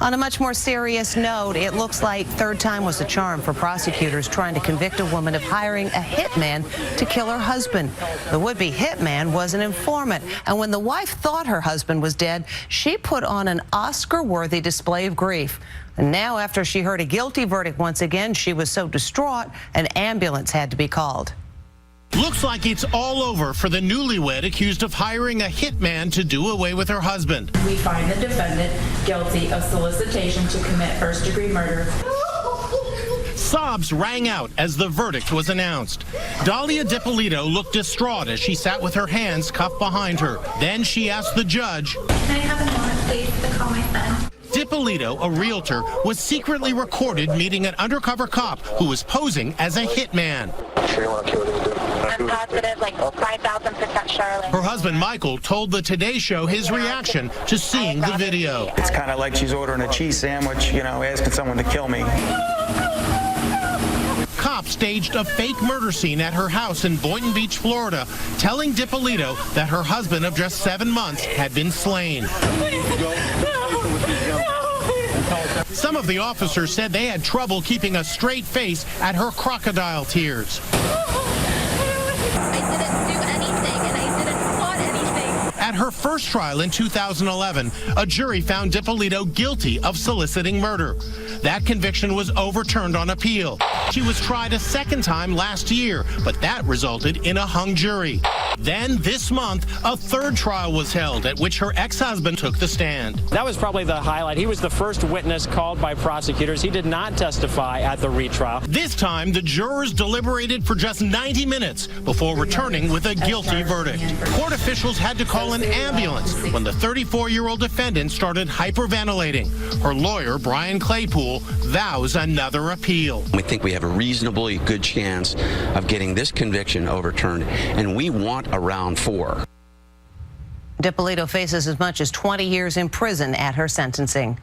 On a much more serious note, it looks like third time was the charm for prosecutors trying to convict a woman of hiring a hitman to kill her husband. The would-be hitman was an informant, and when the wife thought her husband was dead, she put on an Oscar-worthy display of grief. And now, after she heard a guilty verdict once again, she was so distraught, an ambulance had to be called. Looks like it's all over for the newlywed accused of hiring a hitman to do away with her husband. We find the defendant guilty of solicitation to commit first-degree murder. Sobs rang out as the verdict was announced. Dahlia DiPolito looked distraught as she sat with her hands cuffed behind her. Then she asked the judge, "Can I have a moment, please, to call my son?" DiPolito, a realtor, was secretly recorded meeting an undercover cop who was posing as a hitman. I'm positive, like 5,000% sure. Her husband, Michael, told the Today Show his reaction to seeing the video. It's kind of like she's ordering a cheese sandwich, you know, asking someone to kill me. Cops staged a fake murder scene at her house in Boynton Beach, Florida, telling DiPolito that her husband of just 7 months had been slain. Some of the officers said they had trouble keeping a straight face at her crocodile tears. I didn't do anything, and I didn't plot anything. At her first trial in 2011, a jury found DiPolito guilty of soliciting murder. That conviction was overturned on appeal. She was tried a second time last year, but that resulted in a hung jury. Then this month, a third trial was held at which her ex-husband took the stand. That was probably the highlight. He was the first witness called by prosecutors. He did not testify at the retrial. This time, the jurors deliberated for just 90 minutes before returning with a guilty verdict. Court officials had to call an ambulance when the 34-year-old defendant started hyperventilating. Her lawyer, Brian Claypool, vows another appeal. We think we have a reasonably good chance of getting this conviction overturned, and we want a round 4. DiPolito faces as much as 20 years in prison at her sentencing.